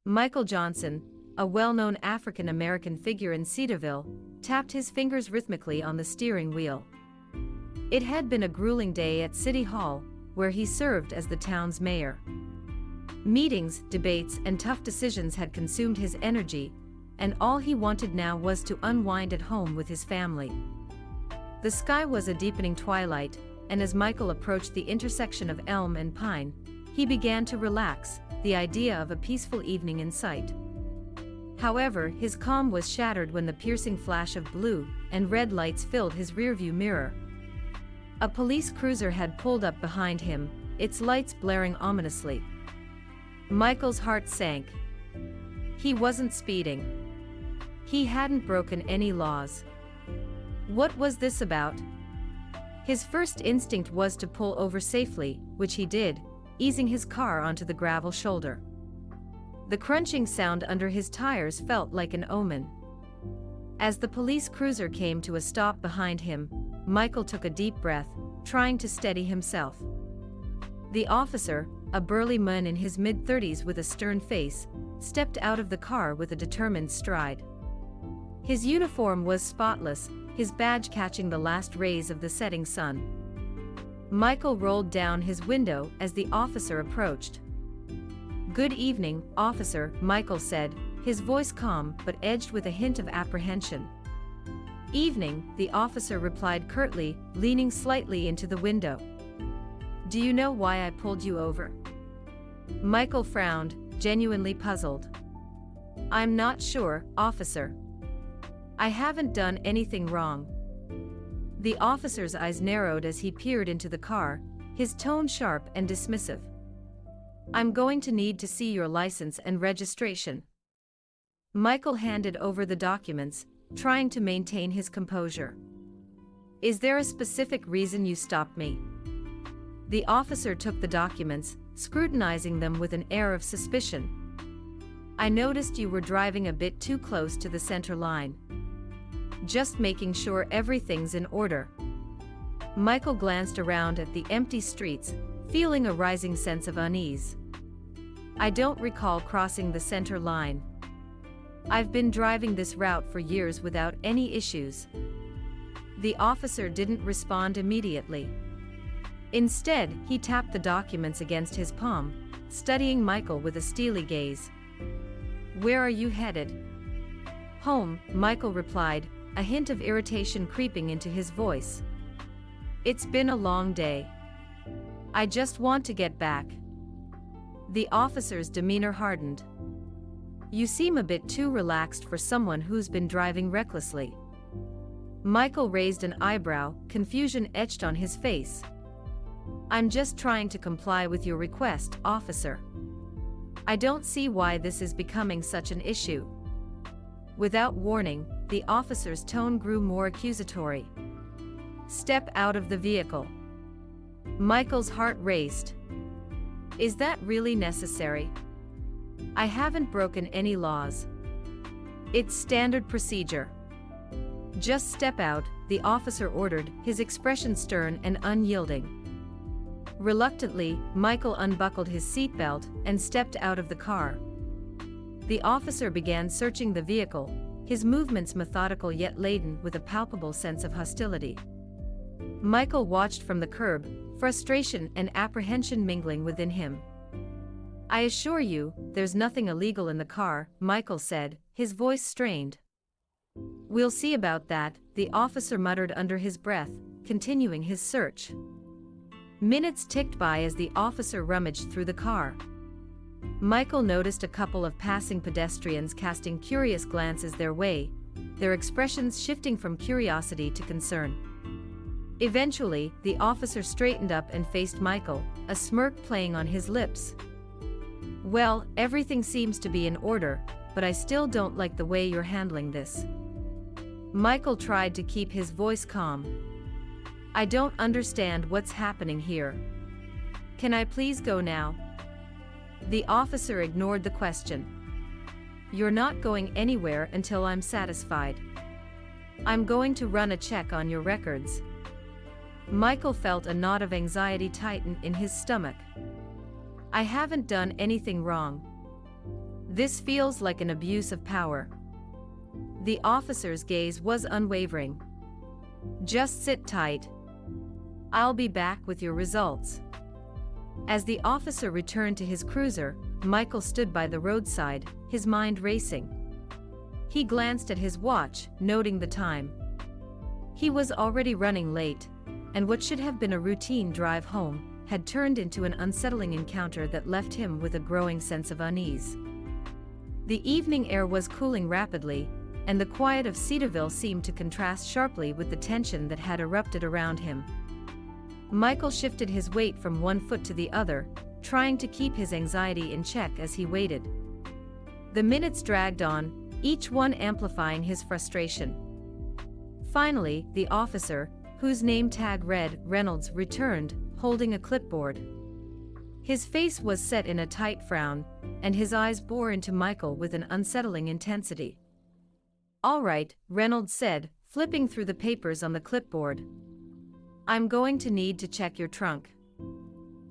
Michael Johnson, a well-known African-American figure in Cedarville, tapped his fingers rhythmically on the steering wheel. It had been a grueling day at City Hall, where he served as the town's mayor. Meetings, debates, and tough decisions had consumed his energy, and all he wanted now was to unwind at home with his family. The sky was a deepening twilight, and as Michael approached the intersection of Elm and Pine, he began to relax, the idea of a peaceful evening in sight. However, his calm was shattered when the piercing flash of blue and red lights filled his rearview mirror. A police cruiser had pulled up behind him, its lights blaring ominously. Michael's heart sank. He wasn't speeding. He hadn't broken any laws. What was this about? His first instinct was to pull over safely, which he did, easing his car onto the gravel shoulder. The crunching sound under his tires felt like an omen. As the police cruiser came to a stop behind him, Michael took a deep breath, trying to steady himself. The officer, a burly man in his mid-30s with a stern face, stepped out of the car with a determined stride. His uniform was spotless, his badge catching the last rays of the setting sun. Michael rolled down his window as the officer approached. "Good evening, officer," Michael said, his voice calm but edged with a hint of apprehension. "Evening," the officer replied curtly, leaning slightly into the window. "Do you know why I pulled you over?" Michael frowned, genuinely puzzled. "I'm not sure, officer. I haven't done anything wrong." The officer's eyes narrowed as he peered into the car, his tone sharp and dismissive. "I'm going to need to see your license and registration." Michael handed over the documents, trying to maintain his composure. "Is there a specific reason you stopped me?" The officer took the documents, scrutinizing them with an air of suspicion. "I noticed you were driving a bit too close to the center line. Just making sure everything's in order." Michael glanced around at the empty streets, feeling a rising sense of unease. "I don't recall crossing the center line. I've been driving this route for years without any issues." The officer didn't respond immediately. Instead, he tapped the documents against his palm, studying Michael with a steely gaze. "Where are you headed?" "Home," Michael replied, a hint of irritation creeping into his voice. "It's been a long day. I just want to get back." The officer's demeanor hardened. "You seem a bit too relaxed for someone who's been driving recklessly." Michael raised an eyebrow, confusion etched on his face. "I'm just trying to comply with your request, officer. I don't see why this is becoming such an issue." Without warning, the officer's tone grew more accusatory. "Step out of the vehicle." Michael's heart raced. "Is that really necessary? I haven't broken any laws. It's standard procedure." "Just step out," the officer ordered, his expression stern and unyielding. Reluctantly, Michael unbuckled his seatbelt and stepped out of the car. The officer began searching the vehicle, his movements methodical yet laden with a palpable sense of hostility. Michael watched from the curb, frustration and apprehension mingling within him. "I assure you, there's nothing illegal in the car," Michael said, his voice strained. "We'll see about that," the officer muttered under his breath, continuing his search. Minutes ticked by as the officer rummaged through the car. Michael noticed a couple of passing pedestrians casting curious glances their way, their expressions shifting from curiosity to concern. Eventually, the officer straightened up and faced Michael, a smirk playing on his lips. "Well, everything seems to be in order, but I still don't like the way you're handling this." Michael tried to keep his voice calm. "I don't understand what's happening here. Can I please go now?" The officer ignored the question. "You're not going anywhere until I'm satisfied. I'm going to run a check on your records." Michael felt a knot of anxiety tighten in his stomach. "I haven't done anything wrong." This feels like an abuse of power. The officer's gaze was unwavering. Just sit tight. I'll be back with your results. As the officer returned to his cruiser, Michael stood by the roadside, his mind racing. He glanced at his watch, noting the time. He was already running late, and what should have been a routine drive home had turned into an unsettling encounter that left him with a growing sense of unease. The evening air was cooling rapidly, and the quiet of Cedarville seemed to contrast sharply with the tension that had erupted around him. Michael shifted his weight from one foot to the other, trying to keep his anxiety in check as he waited. The minutes dragged on, each one amplifying his frustration. Finally, the officer, whose name tag read Reynolds, returned, holding a clipboard. His face was set in a tight frown, and his eyes bore into Michael with an unsettling intensity. "All right," Reynolds said, flipping through the papers on the clipboard. "I'm going to need to check your trunk."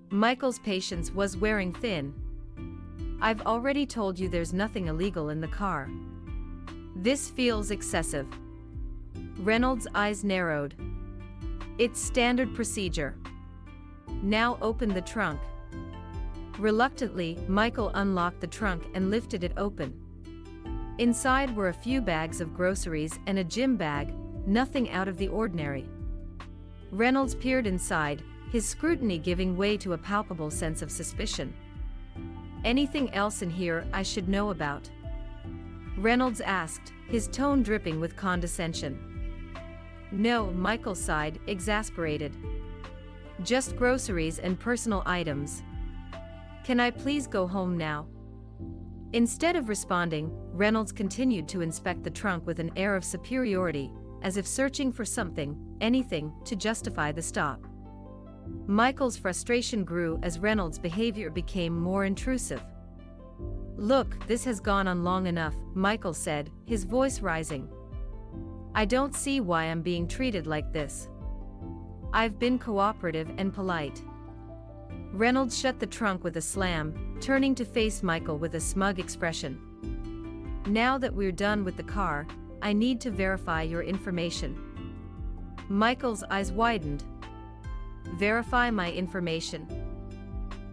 Michael's patience was wearing thin. "I've already told you there's nothing illegal in the car." "This feels excessive." Reynolds' eyes narrowed. "It's standard procedure. Now open the trunk." Reluctantly, Michael unlocked the trunk and lifted it open. Inside were a few bags of groceries and a gym bag, nothing out of the ordinary. Reynolds peered inside, his scrutiny giving way to a palpable sense of suspicion. "Anything else in here I should know about?" Reynolds asked, his tone dripping with condescension. "No," Michael sighed, exasperated. "Just groceries and personal items. Can I please go home now?" Instead of responding, Reynolds continued to inspect the trunk with an air of superiority, as if searching for something, anything, to justify the stop. Michael's frustration grew as Reynolds' behavior became more intrusive. "Look, this has gone on long enough," Michael said, his voice rising. "I don't see why I'm being treated like this. I've been cooperative and polite." Reynolds shut the trunk with a slam, turning to face Michael with a smug expression. "Now that we're done with the car, I need to verify your information." Michael's eyes widened. "Verify my information?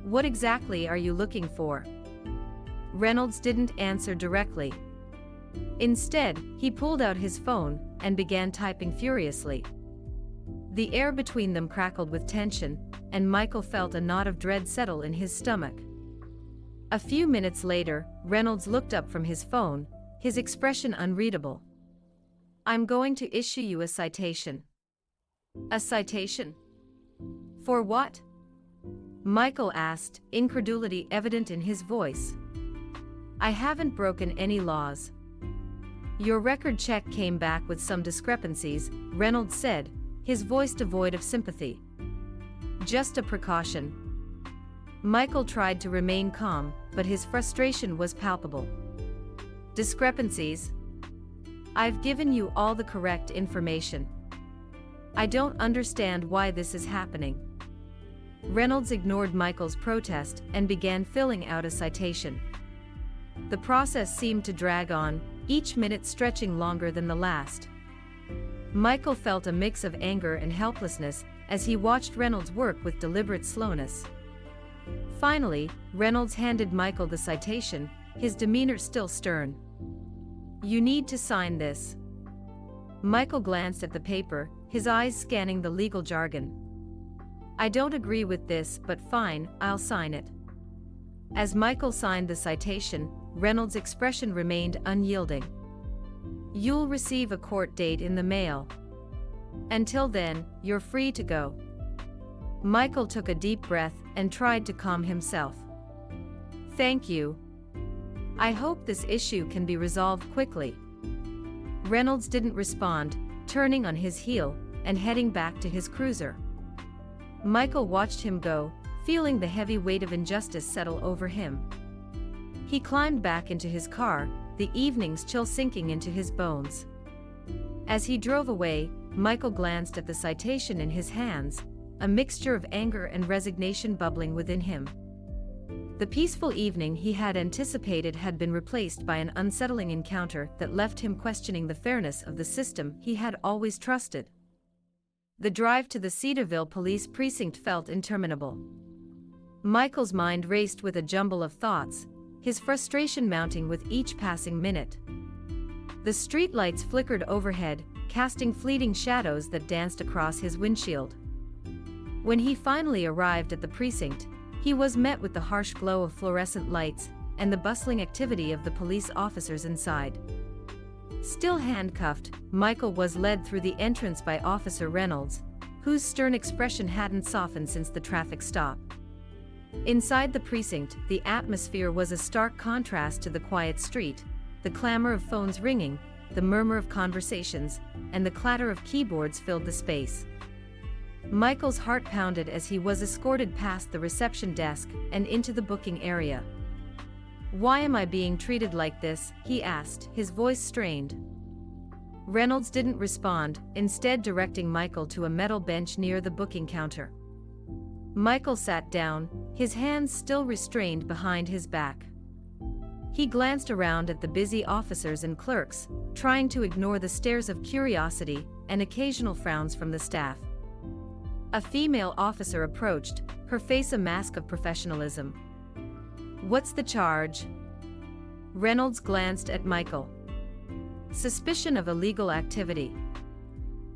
What exactly are you looking for?" Reynolds didn't answer directly. Instead, he pulled out his phone and began typing furiously. The air between them crackled with tension, and Michael felt a knot of dread settle in his stomach. A few minutes later, Reynolds looked up from his phone, his expression unreadable. "I'm going to issue you a citation." "A citation? For what?" Michael asked, incredulity evident in his voice. "I haven't broken any laws." "Your record check came back with some discrepancies," Reynolds said, his voice devoid of sympathy. "Just a precaution." Michael tried to remain calm, but his frustration was palpable. "Discrepancies? I've given you all the correct information. I don't understand why this is happening." Reynolds ignored Michael's protest and began filling out a citation. The process seemed to drag on, each minute stretching longer than the last. Michael felt a mix of anger and helplessness as he watched Reynolds work with deliberate slowness. Finally, Reynolds handed Michael the citation, his demeanor still stern. "You need to sign this." Michael glanced at the paper, his eyes scanning the legal jargon. "I don't agree with this, but fine, I'll sign it." As Michael signed the citation, Reynolds' expression remained unyielding. "You'll receive a court date in the mail. Until then, you're free to go." Michael took a deep breath and tried to calm himself. "Thank you. I hope this issue can be resolved quickly." Reynolds didn't respond, turning on his heel and heading back to his cruiser. Michael watched him go, feeling the heavy weight of injustice settle over him. He climbed back into his car, the evening's chill sinking into his bones. As he drove away, Michael glanced at the citation in his hands, a mixture of anger and resignation bubbling within him. The peaceful evening he had anticipated had been replaced by an unsettling encounter that left him questioning the fairness of the system he had always trusted. The drive to the Cedarville police precinct felt interminable. Michael's mind raced with a jumble of thoughts, his frustration mounting with each passing minute. The streetlights flickered overhead, casting fleeting shadows that danced across his windshield. When he finally arrived at the precinct, he was met with the harsh glow of fluorescent lights and the bustling activity of the police officers inside. Still handcuffed, Michael was led through the entrance by Officer Reynolds, whose stern expression hadn't softened since the traffic stop. Inside the precinct, the atmosphere was a stark contrast to the quiet street. The clamor of phones ringing, the murmur of conversations, and the clatter of keyboards filled the space. Michael's heart pounded as he was escorted past the reception desk and into the booking area. "Why am I being treated like this?" he asked, his voice strained. Reynolds didn't respond, instead directing Michael to a metal bench near the booking counter. Michael sat down, his hands still restrained behind his back. He glanced around at the busy officers and clerks, trying to ignore the stares of curiosity and occasional frowns from the staff. A female officer approached, her face a mask of professionalism. "What's the charge?" Reynolds glanced at Michael. "Suspicion of illegal activity.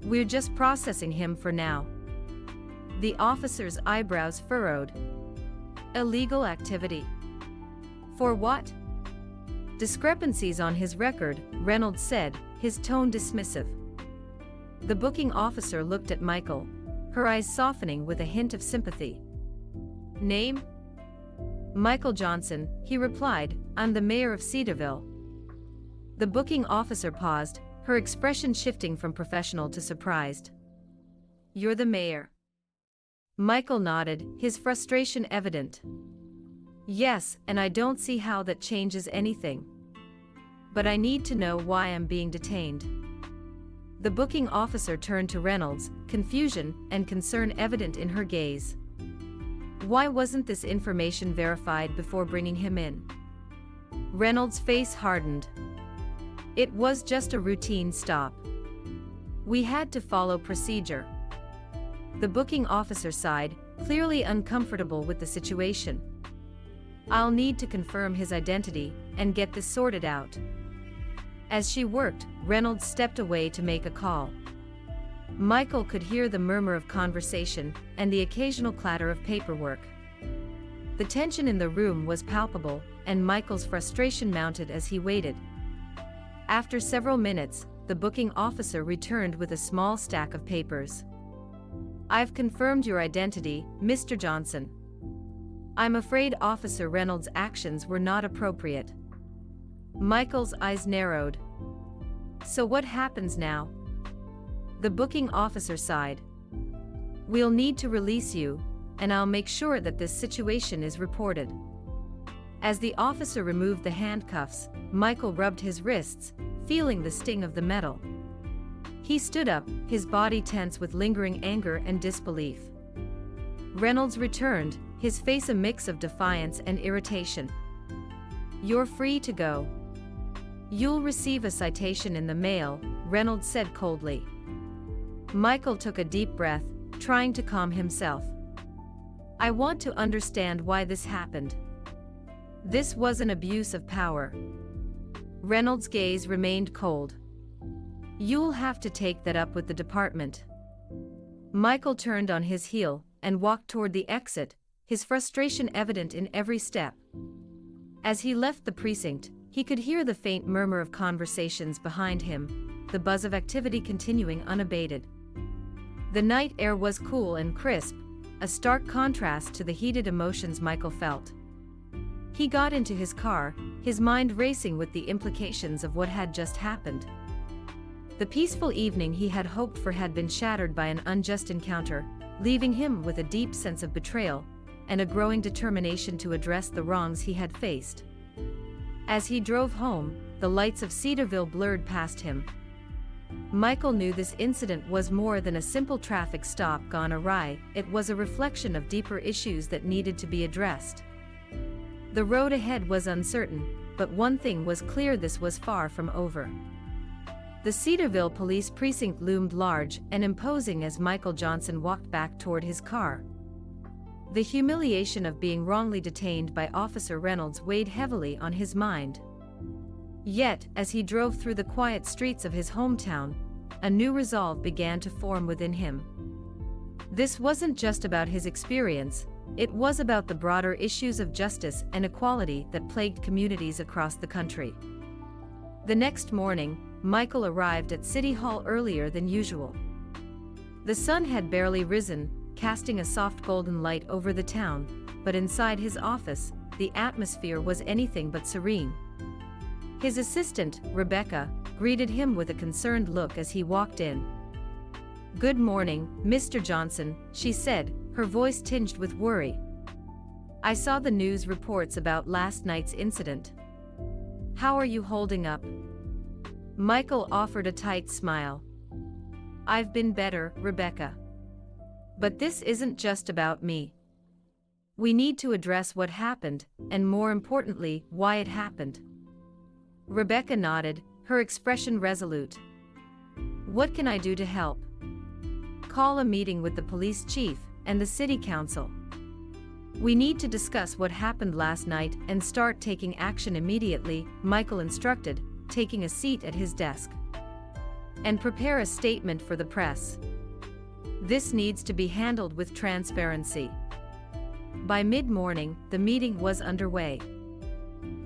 We're just processing him for now." The officer's eyebrows furrowed. "Illegal activity? For what?" "Discrepancies on his record," Reynolds said, his tone dismissive. The booking officer looked at Michael, her eyes softening with a hint of sympathy. "Name?" "Michael Johnson," he replied. "I'm the mayor of Cedarville." The booking officer paused, her expression shifting from professional to surprised. "You're the mayor?" Michael nodded, his frustration evident. "Yes, and I don't see how that changes anything. But I need to know why I'm being detained." The booking officer turned to Reynolds, confusion and concern evident in her gaze. "Why wasn't this information verified before bringing him in?" Reynolds' face hardened. "It was just a routine stop. We had to follow procedure." The booking officer sighed, clearly uncomfortable with the situation. "I'll need to confirm his identity and get this sorted out." As she worked, Reynolds stepped away to make a call. Michael could hear the murmur of conversation and the occasional clatter of paperwork. The tension in the room was palpable, and Michael's frustration mounted as he waited. After several minutes, the booking officer returned with a small stack of papers. "I've confirmed your identity, Mr. Johnson." "I'm afraid Officer Reynolds' actions were not appropriate." Michael's eyes narrowed. "So what happens now?" The booking officer sighed. "We'll need to release you, and I'll make sure that this situation is reported." As the officer removed the handcuffs, Michael rubbed his wrists, feeling the sting of the metal. He stood up, his body tense with lingering anger and disbelief. Reynolds returned, his face a mix of defiance and irritation. "You're free to go. You'll receive a citation in the mail," Reynolds said coldly. Michael took a deep breath, trying to calm himself. "I want to understand why this happened." "This was an abuse of power." Reynolds' gaze remained cold. "You'll have to take that up with the department." Michael turned on his heel and walked toward the exit, his frustration evident in every step. As he left the precinct, he could hear the faint murmur of conversations behind him, the buzz of activity continuing unabated. The night air was cool and crisp, a stark contrast to the heated emotions Michael felt. He got into his car, his mind racing with the implications of what had just happened. The peaceful evening he had hoped for had been shattered by an unjust encounter, leaving him with a deep sense of betrayal and a growing determination to address the wrongs he had faced. As he drove home, the lights of Cedarville blurred past him. Michael knew this incident was more than a simple traffic stop gone awry, it was a reflection of deeper issues that needed to be addressed. The road ahead was uncertain, but one thing was clear: this was far from over. The Cedarville police precinct loomed large and imposing as Michael Johnson walked back toward his car. The humiliation of being wrongly detained by Officer Reynolds weighed heavily on his mind. Yet, as he drove through the quiet streets of his hometown, a new resolve began to form within him. This wasn't just about his experience, it was about the broader issues of justice and equality that plagued communities across the country. The next morning, Michael arrived at City Hall earlier than usual. The sun had barely risen, casting a soft golden light over the town, but inside his office, the atmosphere was anything but serene. His assistant, Rebecca, greeted him with a concerned look as he walked in. "Good morning, Mr. Johnson," she said, her voice tinged with worry. "I saw the news reports about last night's incident. How are you holding up?" Michael offered a tight smile. "I've been better, Rebecca. But this isn't just about me. We need to address what happened, and more importantly, why it happened." Rebecca nodded, her expression resolute. "What can I do to help?" "Call a meeting with the police chief and the city council. We need to discuss what happened last night and start taking action immediately," Michael instructed, taking a seat at his desk. "And prepare a statement for the press. This needs to be handled with transparency." By mid-morning, the meeting was underway.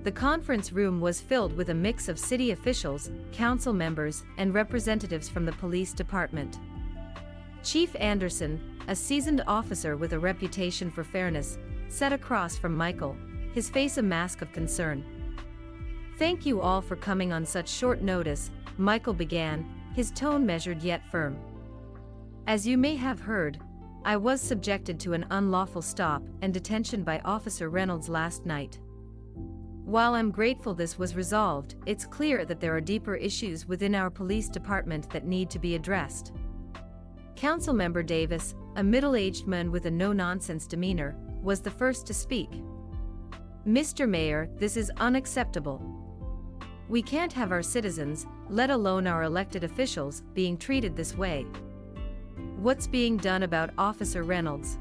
The conference room was filled with a mix of city officials, council members, and representatives from the police department. Chief Anderson, a seasoned officer with a reputation for fairness, sat across from Michael, his face a mask of concern. "Thank you all for coming on such short notice," Michael began, his tone measured yet firm. "As you may have heard, I was subjected to an unlawful stop and detention by Officer Reynolds last night. While I'm grateful this was resolved, it's clear that there are deeper issues within our police department that need to be addressed." Councilmember Davis, a middle-aged man with a no-nonsense demeanor, was the first to speak. "Mr. Mayor, this is unacceptable. We can't have our citizens, let alone our elected officials, being treated this way. What's being done about Officer Reynolds?"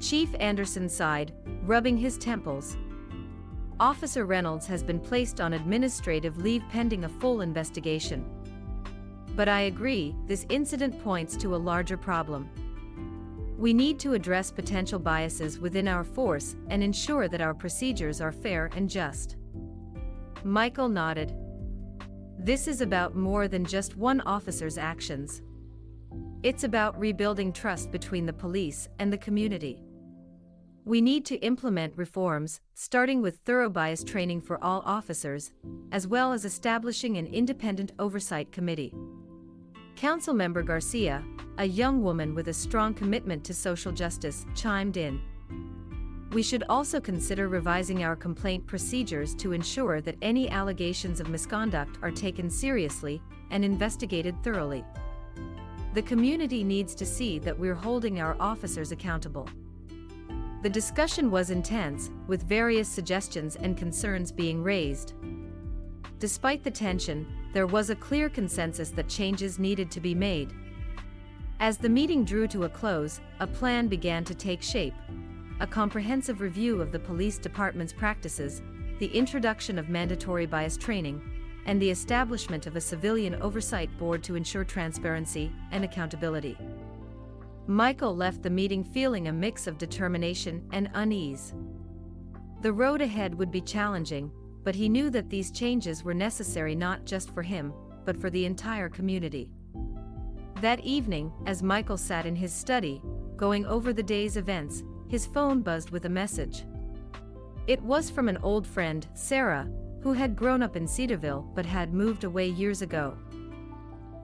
Chief Anderson sighed, rubbing his temples. "Officer Reynolds has been placed on administrative leave pending a full investigation. But I agree, this incident points to a larger problem. We need to address potential biases within our force and ensure that our procedures are fair and just." Michael nodded. "This is about more than just one officer's actions. It's about rebuilding trust between the police and the community. We need to implement reforms, starting with thorough bias training for all officers, as well as establishing an independent oversight committee." Councilmember Garcia, a young woman with a strong commitment to social justice, chimed in. "We should also consider revising our complaint procedures to ensure that any allegations of misconduct are taken seriously and investigated thoroughly. The community needs to see that we're holding our officers accountable." The discussion was intense, with various suggestions and concerns being raised. Despite the tension, there was a clear consensus that changes needed to be made. As the meeting drew to a close, a plan began to take shape: a comprehensive review of the police department's practices, the introduction of mandatory bias training, and the establishment of a civilian oversight board to ensure transparency and accountability. Michael left the meeting feeling a mix of determination and unease. The road ahead would be challenging, but he knew that these changes were necessary not just for him, but for the entire community. That evening, as Michael sat in his study, going over the day's events, his phone buzzed with a message. It was from an old friend, Sarah, who had grown up in Cedarville but had moved away years ago.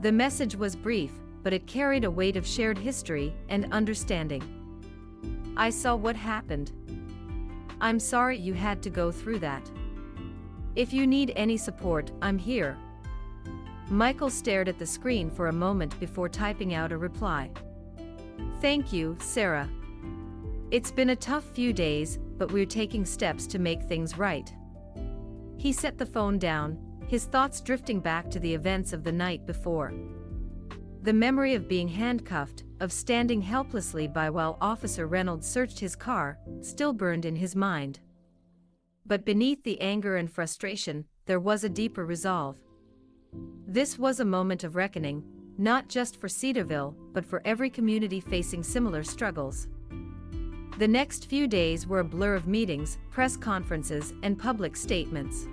The message was brief, but it carried a weight of shared history and understanding. "I saw what happened. I'm sorry you had to go through that. If you need any support, I'm here." Michael stared at the screen for a moment before typing out a reply. "Thank you, Sarah. It's been a tough few days, but we're taking steps to make things right." He set the phone down, his thoughts drifting back to the events of the night before. The memory of being handcuffed, of standing helplessly by while Officer Reynolds searched his car, still burned in his mind. But beneath the anger and frustration, there was a deeper resolve. This was a moment of reckoning, not just for Cedarville, but for every community facing similar struggles. The next few days were a blur of meetings, press conferences, and public statements.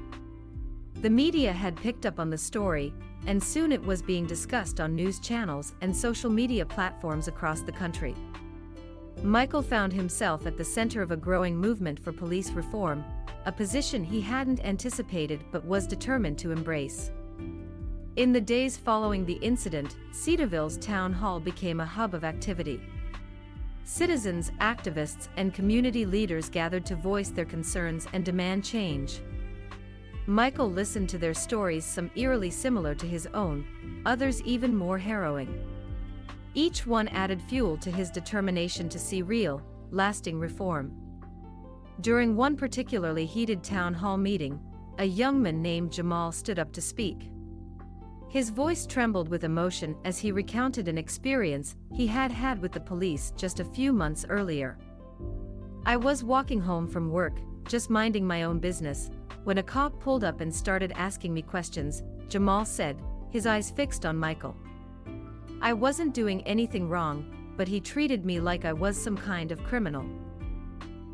The media had picked up on the story, and soon it was being discussed on news channels and social media platforms across the country. Michael found himself at the center of a growing movement for police reform, a position he hadn't anticipated but was determined to embrace. In the days following the incident, Cedarville's town hall became a hub of activity. Citizens, activists, and community leaders gathered to voice their concerns and demand change. Michael listened to their stories, some eerily similar to his own, others even more harrowing. Each one added fuel to his determination to see real, lasting reform. During one particularly heated town hall meeting, a young man named Jamal stood up to speak. His voice trembled with emotion as he recounted an experience he had had with the police just a few months earlier. "I was walking home from work, just minding my own business, when a cop pulled up and started asking me questions," Jamal said, his eyes fixed on Michael. "I wasn't doing anything wrong, but he treated me like I was some kind of criminal.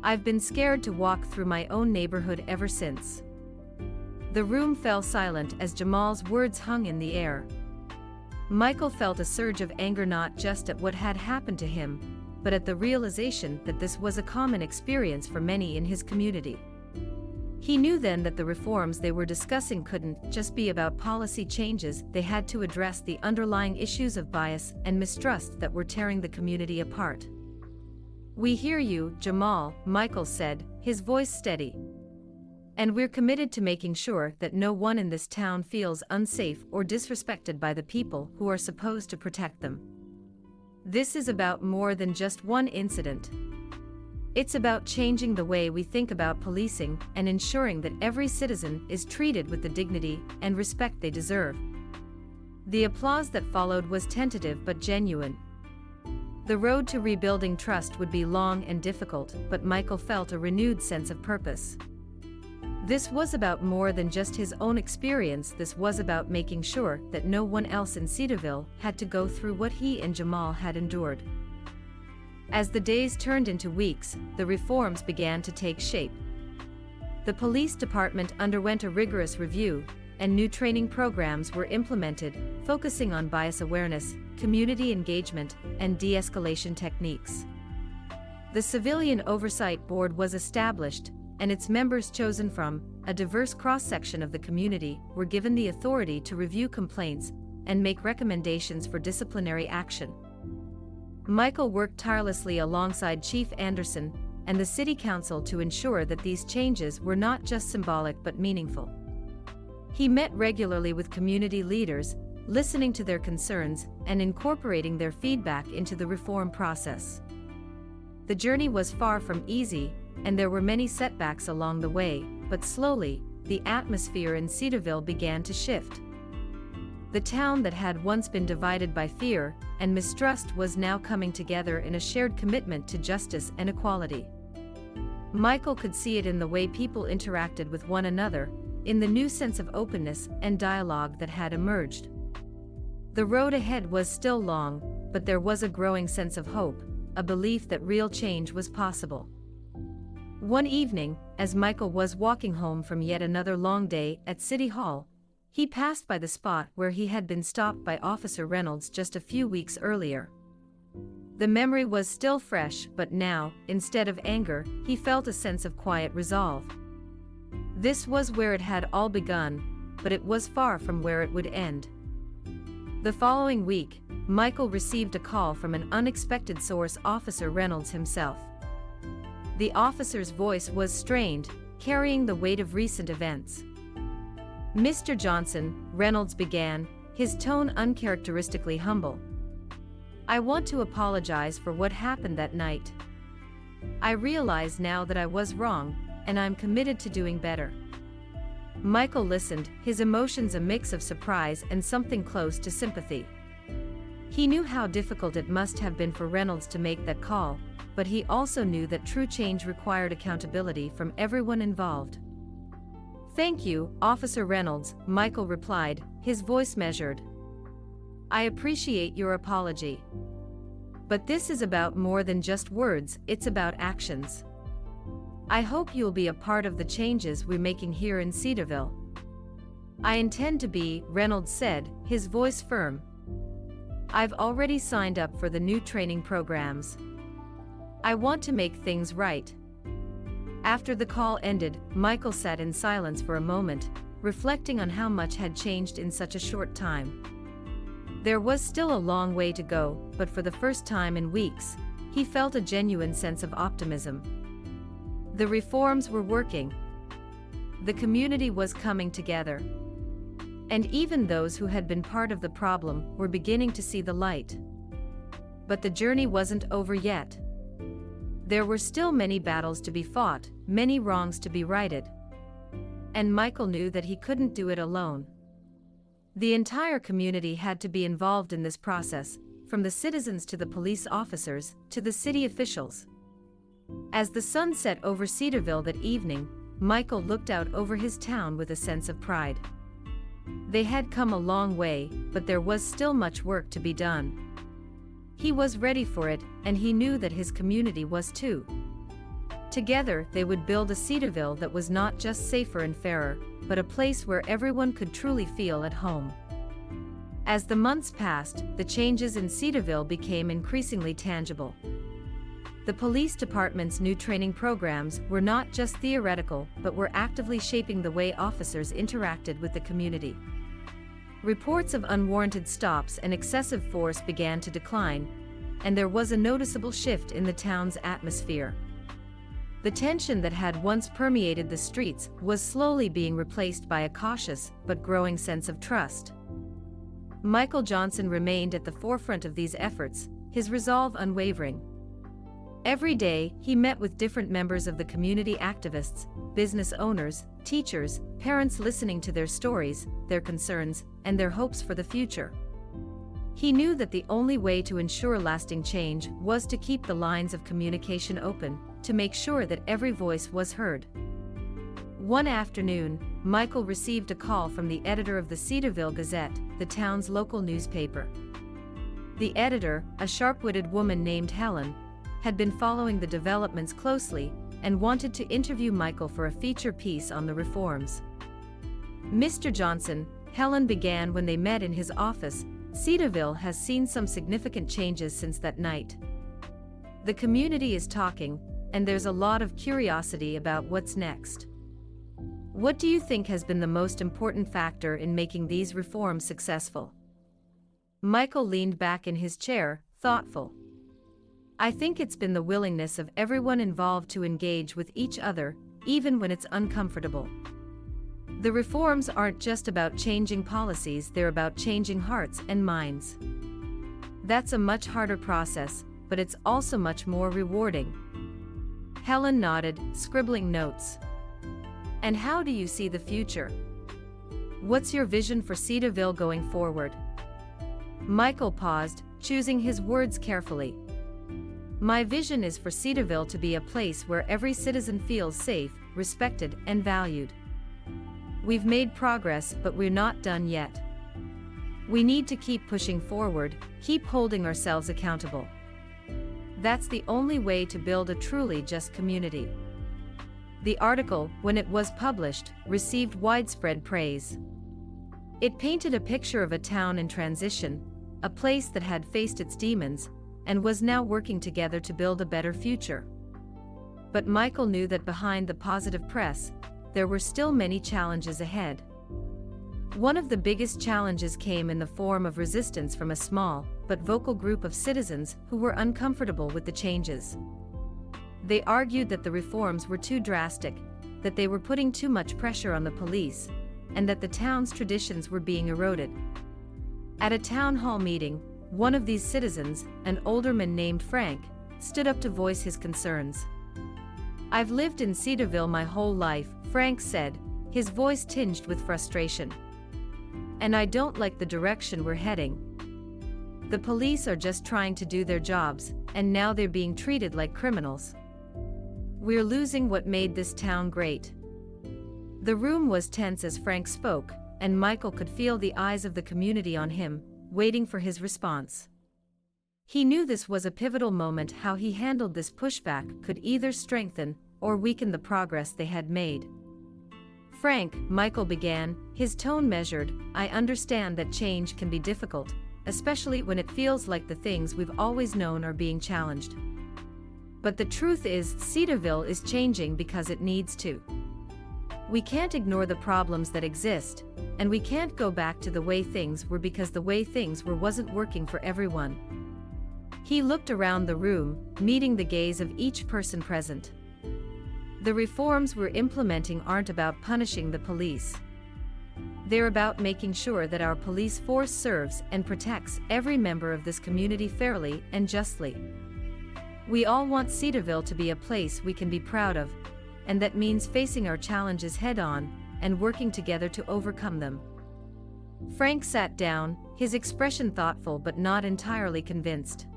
I've been scared to walk through my own neighborhood ever since." The room fell silent as Jamal's words hung in the air. Michael felt a surge of anger, not just at what had happened to him, but at the realization that this was a common experience for many in his community. He knew then that the reforms they were discussing couldn't just be about policy changes, they had to address the underlying issues of bias and mistrust that were tearing the community apart. "We hear you, Jamal," Michael said, his voice steady. "And we're committed to making sure that no one in this town feels unsafe or disrespected by the people who are supposed to protect them. This is about more than just one incident. It's about changing the way we think about policing and ensuring that every citizen is treated with the dignity and respect they deserve." The applause that followed was tentative but genuine. The road to rebuilding trust would be long and difficult, but Michael felt a renewed sense of purpose. This was about more than just his own experience, this was about making sure that no one else in Cedarville had to go through what he and Jamal had endured. As the days turned into weeks, the reforms began to take shape. The police department underwent a rigorous review, and new training programs were implemented, focusing on bias awareness, community engagement, and de-escalation techniques. The Civilian Oversight Board was established, and its members, chosen from a diverse cross-section of the community, were given the authority to review complaints and make recommendations for disciplinary action. Michael worked tirelessly alongside Chief Anderson and the City Council to ensure that these changes were not just symbolic but meaningful. He met regularly with community leaders, listening to their concerns and incorporating their feedback into the reform process. The journey was far from easy, and there were many setbacks along the way, but slowly, the atmosphere in Cedarville began to shift. The town that had once been divided by fear and mistrust was now coming together in a shared commitment to justice and equality. Michael could see it in the way people interacted with one another, in the new sense of openness and dialogue that had emerged. The road ahead was still long, but there was a growing sense of hope, a belief that real change was possible. One evening, as Michael was walking home from yet another long day at City Hall, he passed by the spot where he had been stopped by Officer Reynolds just a few weeks earlier. The memory was still fresh, but now, instead of anger, he felt a sense of quiet resolve. This was where it had all begun, but it was far from where it would end. The following week, Michael received a call from an unexpected source, Officer Reynolds himself. The officer's voice was strained, carrying the weight of recent events. "Mr. Johnson," Reynolds began, his tone uncharacteristically humble, "I want to apologize for what happened that night. I realize now that I was wrong, and I'm committed to doing better." Michael listened, his emotions a mix of surprise and something close to sympathy. He knew how difficult it must have been for Reynolds to make that call, but he also knew that true change required accountability from everyone involved. "Thank you, Officer Reynolds," Michael replied, his voice measured. "I appreciate your apology. But this is about more than just words, it's about actions. I hope you'll be a part of the changes we're making here in Cedarville." "I intend to be," Reynolds said, his voice firm. "I've already signed up for the new training programs. I want to make things right." After the call ended, Michael sat in silence for a moment, reflecting on how much had changed in such a short time. There was still a long way to go, but for the first time in weeks, he felt a genuine sense of optimism. The reforms were working. The community was coming together. And even those who had been part of the problem were beginning to see the light. But the journey wasn't over yet. There were still many battles to be fought, many wrongs to be righted. And Michael knew that he couldn't do it alone. The entire community had to be involved in this process, from the citizens to the police officers, to the city officials. As the sun set over Cedarville that evening, Michael looked out over his town with a sense of pride. They had come a long way, but there was still much work to be done. He was ready for it, and he knew that his community was too. Together, they would build a Cedarville that was not just safer and fairer, but a place where everyone could truly feel at home. As the months passed, the changes in Cedarville became increasingly tangible. The police department's new training programs were not just theoretical, but were actively shaping the way officers interacted with the community. Reports of unwarranted stops and excessive force began to decline, and there was a noticeable shift in the town's atmosphere. The tension that had once permeated the streets was slowly being replaced by a cautious but growing sense of trust. Michael Johnson remained at the forefront of these efforts, his resolve unwavering. Every day, he met with different members of the community: activists, business owners, teachers, parents, listening to their stories, their concerns, and their hopes for the future. He knew that the only way to ensure lasting change was to keep the lines of communication open, to make sure that every voice was heard. One afternoon, Michael received a call from the editor of the Cedarville Gazette, the town's local newspaper. The editor, a sharp-witted woman named Helen, had been following the developments closely and wanted to interview Michael for a feature piece on the reforms. "Mr. Johnson," Helen began when they met in his office, "Cedarville has seen some significant changes since that night. The community is talking, and there's a lot of curiosity about what's next. What do you think has been the most important factor in making these reforms successful?" Michael leaned back in his chair, thoughtful. "I think it's been the willingness of everyone involved to engage with each other, even when it's uncomfortable. The reforms aren't just about changing policies, they're about changing hearts and minds. That's a much harder process, but it's also much more rewarding." Helen nodded, scribbling notes. "And how do you see the future? What's your vision for Cedarville going forward?" Michael paused, choosing his words carefully. "My vision is for Cedarville to be a place where every citizen feels safe, respected, and valued. We've made progress, but we're not done yet. We need to keep pushing forward, keep holding ourselves accountable. That's the only way to build a truly just community." The article, when it was published, received widespread praise. It painted a picture of a town in transition, a place that had faced its demons, and was now working together to build a better future. But Michael knew that behind the positive press, there were still many challenges ahead. One of the biggest challenges came in the form of resistance from a small, but vocal group of citizens who were uncomfortable with the changes. They argued that the reforms were too drastic, that they were putting too much pressure on the police, and that the town's traditions were being eroded. At a town hall meeting, one of these citizens, an older man named Frank, stood up to voice his concerns. "I've lived in Cedarville my whole life," Frank said, his voice tinged with frustration. "And I don't like the direction we're heading. The police are just trying to do their jobs, and now they're being treated like criminals. We're losing what made this town great." The room was tense as Frank spoke, and Michael could feel the eyes of the community on him, waiting for his response. He knew this was a pivotal moment. How he handled this pushback could either strengthen or weaken the progress they had made. "Frank," Michael began, his tone measured, "I understand that change can be difficult, especially when it feels like the things we've always known are being challenged. But the truth is, Cedarville is changing because it needs to. We can't ignore the problems that exist, and we can't go back to the way things were because the way things were wasn't working for everyone." He looked around the room, meeting the gaze of each person present. "The reforms we're implementing aren't about punishing the police. They're about making sure that our police force serves and protects every member of this community fairly and justly. We all want Cedarville to be a place we can be proud of, and that means facing our challenges head-on and working together to overcome them." Frank sat down, his expression thoughtful but not entirely convinced.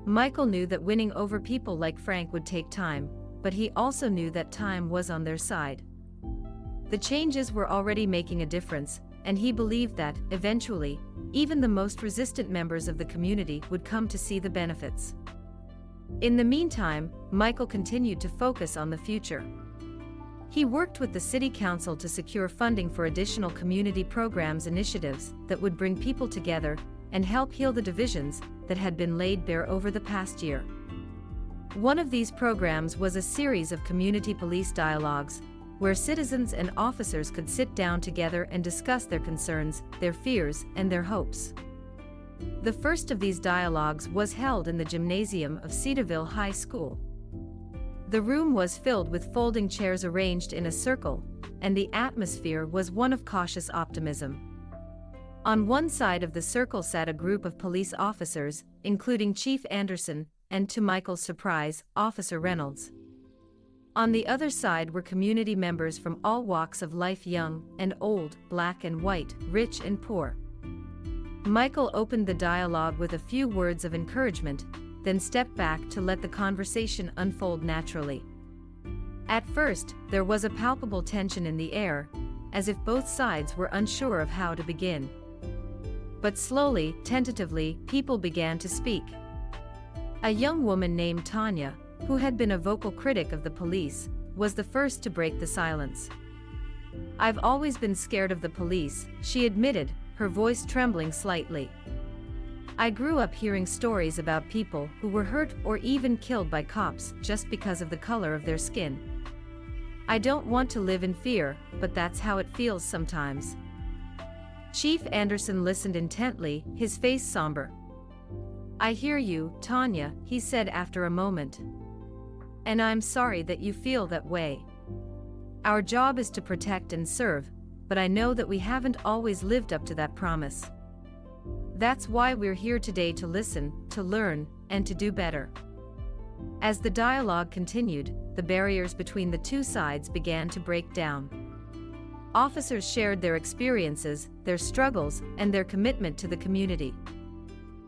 Michael knew that winning over people like Frank would take time, but he also knew that time was on their side. The changes were already making a difference, and he believed that, eventually, even the most resistant members of the community would come to see the benefits. In the meantime, Michael continued to focus on the future. He worked with the city council to secure funding for additional community programs initiatives that would bring people together and help heal the divisions that had been laid bare over the past year. One of these programs was a series of community police dialogues, where citizens and officers could sit down together and discuss their concerns, their fears, and their hopes. The first of these dialogues was held in the gymnasium of Cedarville High School. The room was filled with folding chairs arranged in a circle, and the atmosphere was one of cautious optimism. On one side of the circle sat a group of police officers, including Chief Anderson, and to Michael's surprise, Officer Reynolds. On the other side were community members from all walks of life, young and old, black and white, rich and poor. Michael opened the dialogue with a few words of encouragement, then stepped back to let the conversation unfold naturally. At first, there was a palpable tension in the air, as if both sides were unsure of how to begin. But slowly, tentatively, people began to speak. A young woman named Tanya, who had been a vocal critic of the police, was the first to break the silence. "I've always been scared of the police," she admitted, her voice trembling slightly. "I grew up hearing stories about people who were hurt or even killed by cops just because of the color of their skin. I don't want to live in fear, but that's how it feels sometimes." Chief Anderson listened intently, his face somber. "I hear you, Tanya," he said after a moment. "And I'm sorry that you feel that way. Our job is to protect and serve, but I know that we haven't always lived up to that promise. That's why we're here today, to listen, to learn, and to do better." As the dialogue continued, the barriers between the two sides began to break down. Officers shared their experiences, their struggles, and their commitment to the community.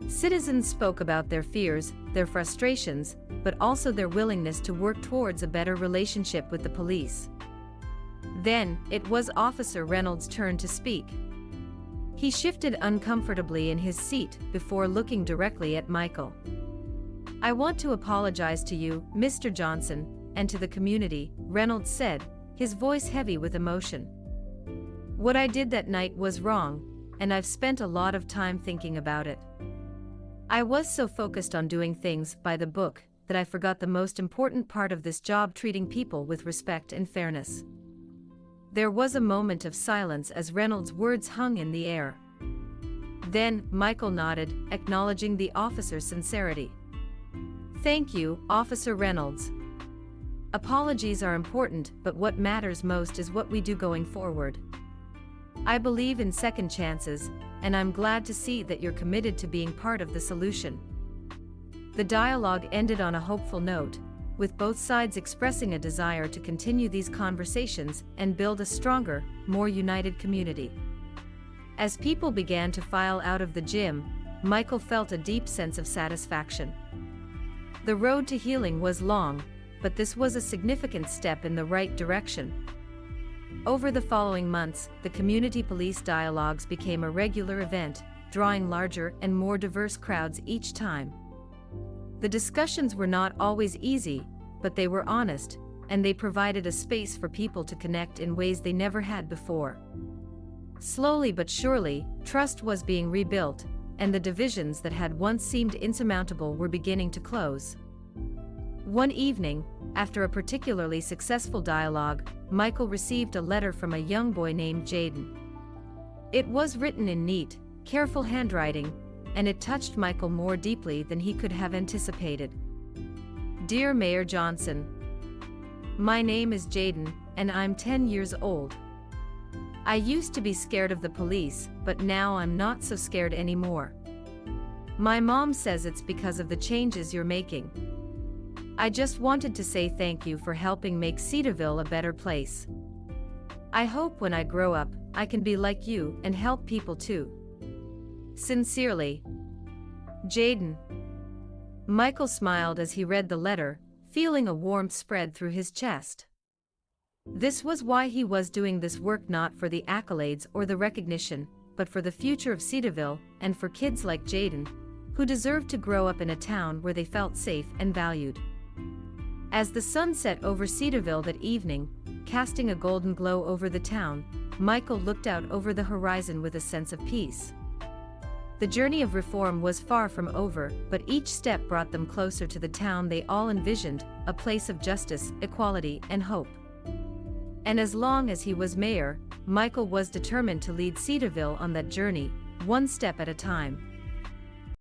Citizens spoke about their fears, their frustrations, but also their willingness to work towards a better relationship with the police. Then, it was Officer Reynolds' turn to speak. He shifted uncomfortably in his seat before looking directly at Michael. "I want to apologize to you, Mr. Johnson, and to the community," Reynolds said, his voice heavy with emotion. "What I did that night was wrong, and I've spent a lot of time thinking about it. I was so focused on doing things by the book that I forgot the most important part of this job: treating people with respect and fairness." There was a moment of silence as Reynolds' words hung in the air. Then, Michael nodded, acknowledging the officer's sincerity. "Thank you, Officer Reynolds. Apologies are important, but what matters most is what we do going forward. I believe in second chances, and I'm glad to see that you're committed to being part of the solution." The dialogue ended on a hopeful note, with both sides expressing a desire to continue these conversations and build a stronger, more united community. As people began to file out of the gym, Michael felt a deep sense of satisfaction. The road to healing was long, but this was a significant step in the right direction. Over the following months, the community police dialogues became a regular event, drawing larger and more diverse crowds each time. The discussions were not always easy, but they were honest, and they provided a space for people to connect in ways they never had before. Slowly but surely, trust was being rebuilt, and the divisions that had once seemed insurmountable were beginning to close. One evening, after a particularly successful dialogue, Michael received a letter from a young boy named Jaden. It was written in neat, careful handwriting, and it touched Michael more deeply than he could have anticipated. Dear Mayor Johnson, my name is Jaden, and I'm 10 years old. I used to be scared of the police, but now I'm not so scared anymore. My mom says it's because of the changes you're making. I just wanted to say thank you for helping make Cedarville a better place. I hope when I grow up, I can be like you and help people too. Sincerely, Jaden. Michael smiled as he read the letter, feeling a warmth spread through his chest. This was why he was doing this work, not for the accolades or the recognition, but for the future of Cedarville and for kids like Jaden, who deserved to grow up in a town where they felt safe and valued. As the sun set over Cedarville that evening, casting a golden glow over the town, Michael looked out over the horizon with a sense of peace. The journey of reform was far from over, but each step brought them closer to the town they all envisioned, a place of justice, equality, and hope. And as long as he was mayor, Michael was determined to lead Cedarville on that journey, one step at a time.